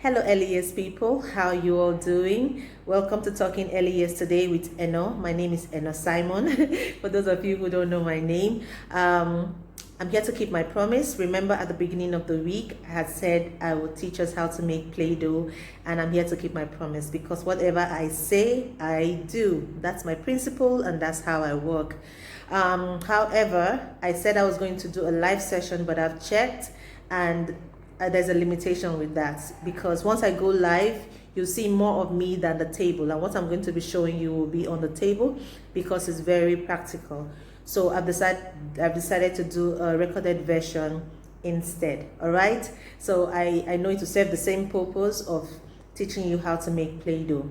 Hello LES people, how you all doing? Welcome to Talking LES today with Eno. My name is Eno Simon. For those of you who don't know my name, I'm here to keep my promise. Remember at the beginning of the week, I had said I would teach us how to make Play-Doh, and I'm here to keep my promise because whatever I say, I do. That's my principle and that's how I work. However, I said I was going to do a live session, but I've checked and there's a limitation with that because once I go live, you'll see more of me than the table, and what I'm going to be showing you will be on the table because it's very practical. So I've decided to do a recorded version instead. All right, so I know it to serve the same purpose of teaching you how to make Play-Doh.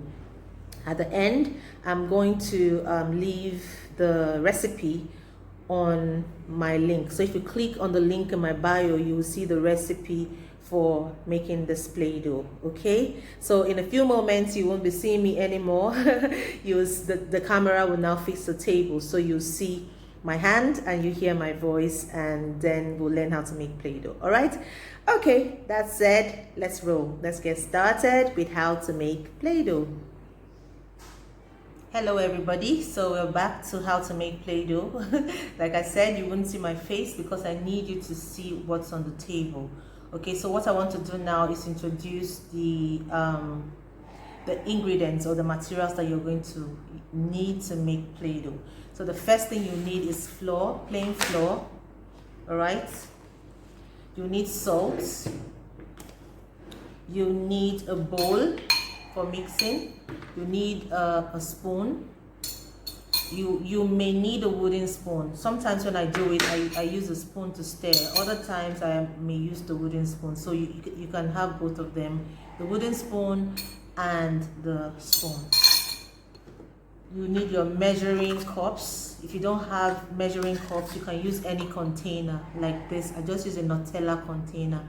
At the end, I'm going to leave the recipe on my link. So if you click on the link in my bio, you will see the recipe for making this Play-Doh. Okay, so in a few moments you won't be seeing me anymore. The camera will now face the table, so you'll see my hand and you hear my voice, and then we'll learn how to make Play-Doh. All right, okay, that said, let's roll. Let's get started with how to make Play-Doh. Hello everybody, so we're back to how to make Play-Doh. Like I said, you wouldn't see my face because I need you to see what's on the table. Okay, so what I want to do now is introduce the ingredients or the materials that you're going to need to make Play-Doh. So the first thing you need is flour, plain flour. All right, you need salt, you need a bowl for mixing, you need a spoon. You may need a wooden spoon. Sometimes when I do it, I use a spoon to stir. Other times I may use the wooden spoon. So you can have both of them, the wooden spoon and the spoon. You need your measuring cups. If you don't have measuring cups, you can use any container like this. I just use a Nutella container.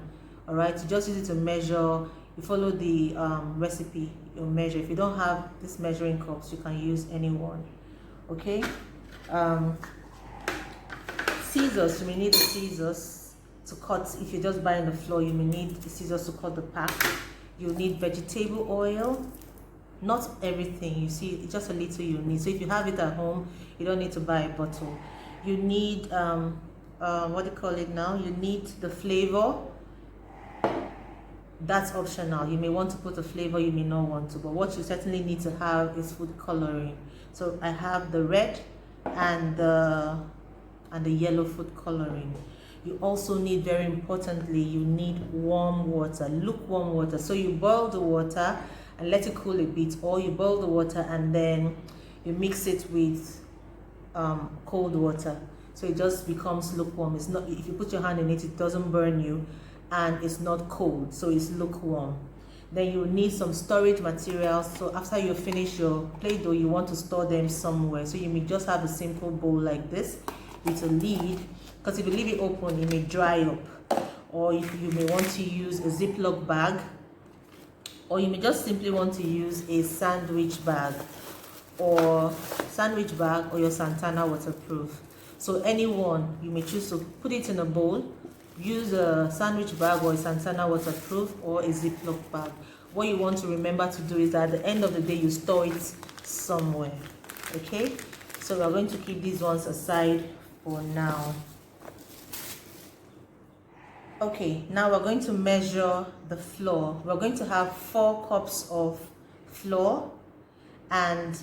All right, you just use it to measure. You follow the recipe, you measure. If you don't have this measuring cups, you can use any one. Okay, scissors. You may need the scissors to cut. If you're just buying the flour, you may need the scissors to cut the pack. You need vegetable oil. Not everything, you see, just a little you need. So if you have it at home, you don't need to buy a bottle. You need what do you call it now? You need the flavor. That's optional. You may want to put a flavor, you may not want to, but what you certainly need to have is food coloring. So I have the red and the yellow food coloring. You also need, very importantly, you need warm water, lukewarm water. So you boil the water and let it cool a bit, or you boil the water and then you mix it with cold water, so it just becomes lukewarm. It's not, if you put your hand in it, it doesn't burn you, and it's not cold, so it's lukewarm. Then you need some storage materials. So after you finish your Play-Doh, you want to store them somewhere. So you may just have a simple bowl like this with a lid, because if you leave it open, it may dry up. Or if you may want to use a Ziploc bag, or you may just simply want to use a sandwich bag or your Santana waterproof. So anyone, you may choose to put it in a bowl. Use a sandwich bag or a Santana waterproof or a Ziploc bag. What you want to remember to do is that at the end of the day, you store it somewhere. Okay, so we're going to keep these ones aside for now. Okay, now we're going to measure the flour. We're going to have 4 cups of flour and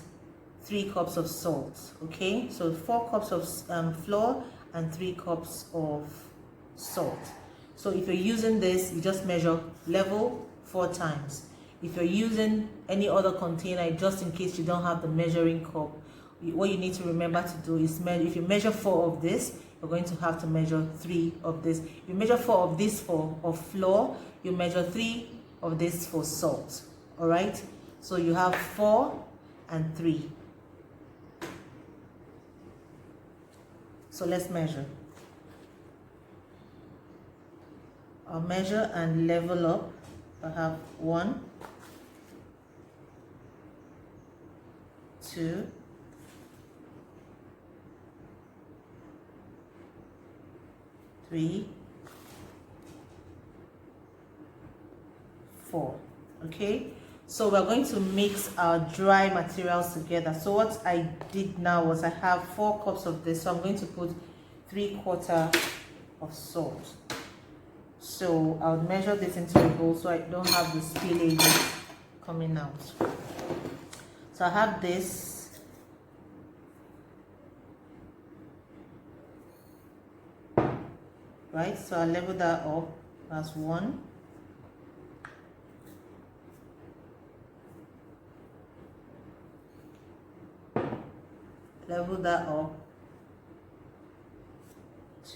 3 cups of salt. Okay, so 4 cups of flour and 3 cups of salt. So if you're using this, you just measure level 4 times. If you're using any other container, just in case you don't have the measuring cup, what you need to remember to do is if you measure 4 of this, you're going to have to measure 3 of this. You measure 4 of this of flour, you measure 3 of this for salt. All right, so you have 4 and 3. So let's measure. I'll measure and level up. I have 1, 2, 3, 4. Okay, so we're going to mix our dry materials together. So what I did now was I have 4 cups of this, so I'm going to put 3/4 of salt. So I'll measure this into a bowl so I don't have the spillage coming out. So I have this. Right, so I'll level that up. That's 1. Level that up.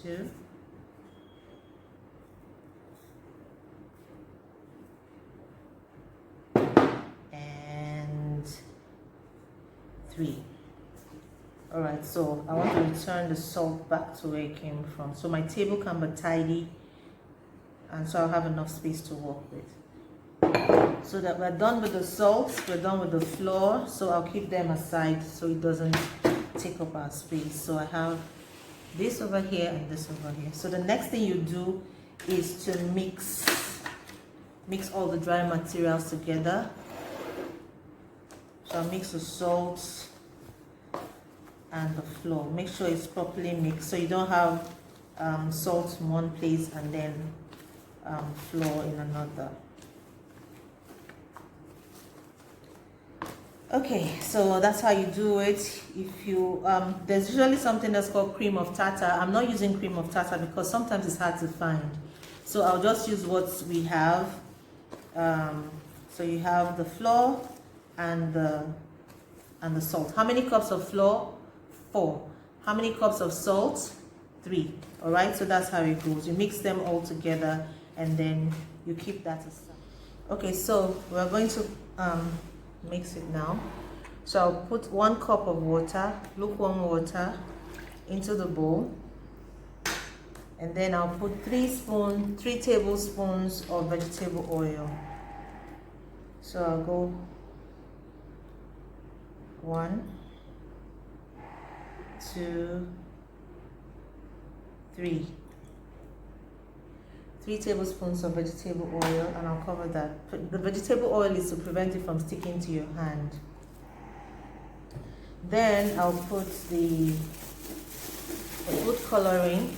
2. And 3. All right, so I want to return the salt back to where it came from, so my table can be tidy, and so I'll have enough space to work with. So that we're done with the salt, we're done with the flour, so I'll keep them aside so it doesn't take up our space. So I have this over here and this over here. So the next thing you do is to mix all the dry materials together. So I'll mix the salt and the flour. Make sure it's properly mixed so you don't have salt in one place and then flour in another. Okay, so that's how you do it. If you there's usually something that's called cream of tartar. I'm not using cream of tartar because sometimes it's hard to find, so I'll just use what we have. So you have the flour and the salt. How many cups of flour? 4. How many cups of salt? 3. All right, so that's how it goes. You mix them all together and then you keep that aside. Okay, so we're going to mix it now. So I'll put 1 cup of water, lukewarm water, into the bowl, and then I'll put 3 tablespoons of vegetable oil. So I'll go 1, 2, 3. 3 tablespoons of vegetable oil, and I'll cover that. The vegetable oil is to prevent it from sticking to your hand. Then I'll put the food coloring.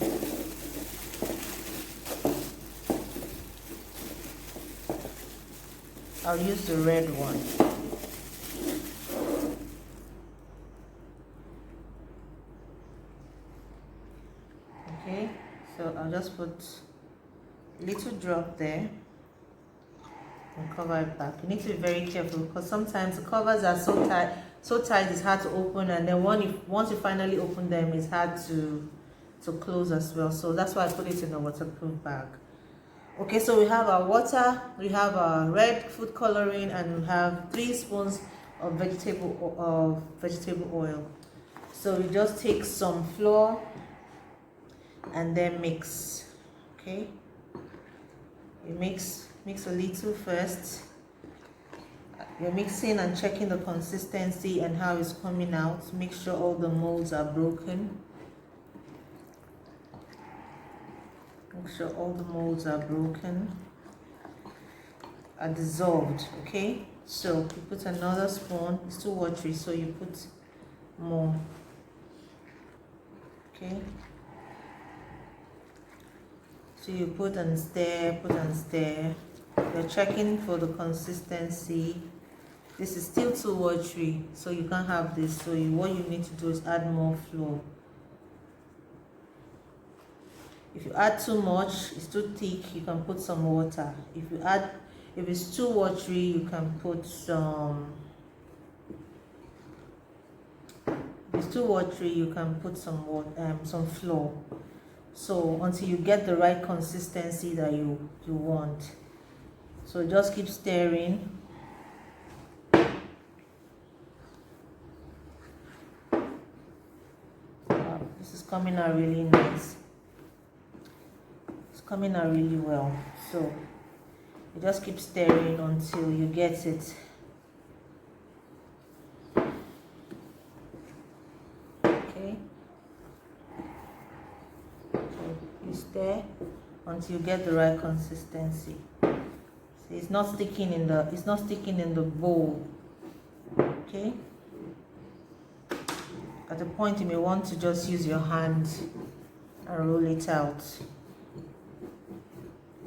I'll use the red one. Okay, so I'll just put a little drop there and cover it back. You need to be very careful because sometimes the covers are so tight it's hard to open, and then once you finally open them, it's hard to close as well. So that's why I put it in a waterproof bag. Okay, so we have our water, we have our red food coloring, and we have 3 spoons of vegetable oil. So we just take some flour and then mix. Okay, you mix a little first. You're mixing and checking the consistency and how it's coming out. Make sure all the molds are broken. Make sure all the molds are broken, are dissolved. Okay, so you put another spoon. It's too watery, so you put more. Okay, so you put and stir, You're checking for the consistency. This is still too watery, so you can't have this. So what you need to do is add more flour. If you add too much, it's too thick, you can put some water. If it's too watery, you can put some. If it's too watery, you can put some water, some flour. So until you get the right consistency that you want. So just keep stirring. Wow, this is coming out really nice. It's coming out really well. So you just keep stirring until you get it. Okay. So you stir until you get the right consistency. See, it's not sticking in the bowl. Okay. At a point you may want to just use your hand and roll it out.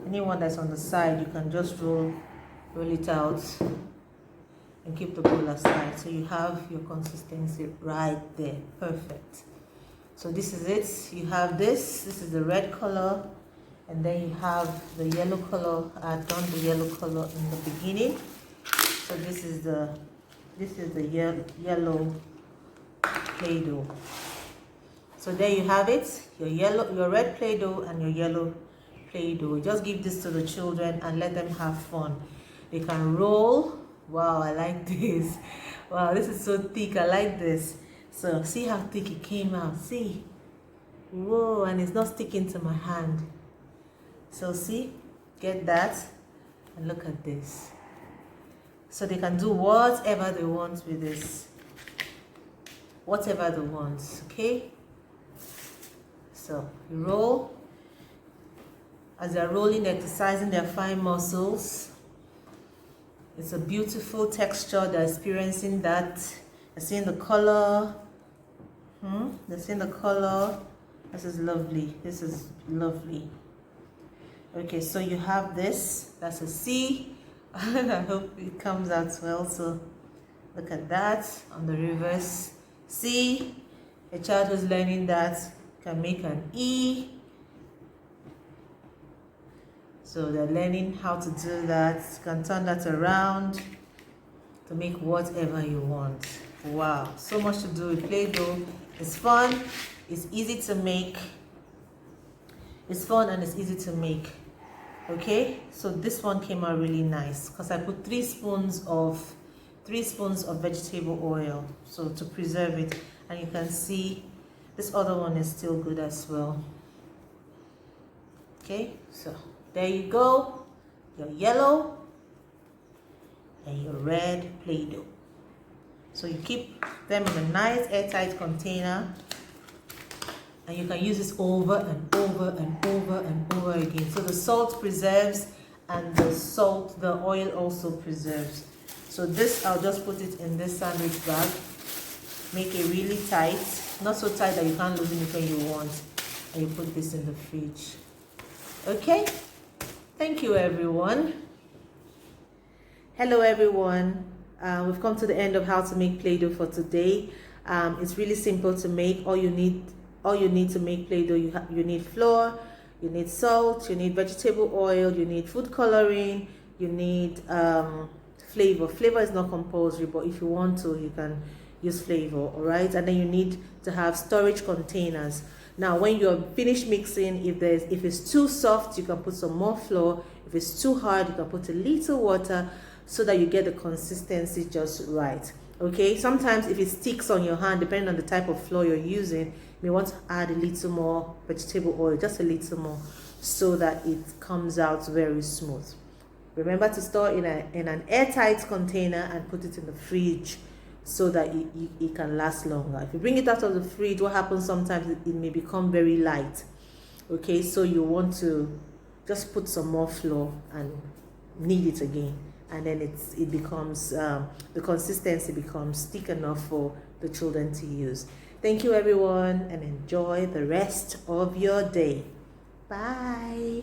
Anyone that's on the side, you can just roll it out and keep the bowl aside. So you have your consistency right there. Perfect. So this is it. You have this is the red color, and then you have the yellow color. I've done the yellow color in the beginning. So this is the yellow Play-Doh. So there you have it, your red Play-Doh and your yellow Play-Doh. Just give this to the children and let them have fun. They can roll. Wow, I like this. Wow, this is so thick. I like this. So see how thick it came out. See? Whoa, and it's not sticking to my hand. So see, get that, and look at this. So they can do whatever they want with this. Whatever they want, okay? So you roll. As they're rolling, they're exercising their fine muscles. It's a beautiful texture. They're experiencing that. They're seeing the color. They're seeing the color. This is lovely. This is lovely. Okay, so you have this. That's a C. I hope it comes out well. So look at that on the reverse. C. A child who's learning that can make an E. So they're learning how to do that. You can turn that around to make whatever you want. Wow, so much to do with Play-Doh. It's fun, it's easy to make. It's fun and it's easy to make. Okay, so this one came out really nice because I put 3 spoons of vegetable oil, so to preserve it. And you can see this other one is still good as well. Okay, so there you go, your yellow and your red Play-Doh. So you keep them in a nice airtight container, and you can use this over and over and over and over again. So the salt preserves, and the oil also preserves. So this, I'll just put it in this sandwich bag, make it really tight, not so tight that you can't loosen it when you want, and you put this in the fridge. Okay, thank you everyone. Hello everyone. We've come to the end of how to make Play-Doh for today. It's really simple to make. All you need to make Play-Doh, you need flour, you need salt, you need vegetable oil, you need food coloring, you need flavor. Flavor is not compulsory, but if you want to, you can use flavor, all right? And then you need to have storage containers. Now, when you're finished mixing, if it's too soft, you can put some more flour. If it's too hard, you can put a little water so that you get the consistency just right. Okay, sometimes if it sticks on your hand, depending on the type of flour you're using, you may want to add a little more vegetable oil, just a little more, so that it comes out very smooth. Remember to store in an airtight container and put it in the fridge so that it can last longer. If you bring it out of the fridge, what happens sometimes, it may become very light. Okay, so you want to just put some more flour and knead it again, and then it becomes the consistency becomes thick enough for the children to use. Thank you everyone, and enjoy the rest of your day. Bye.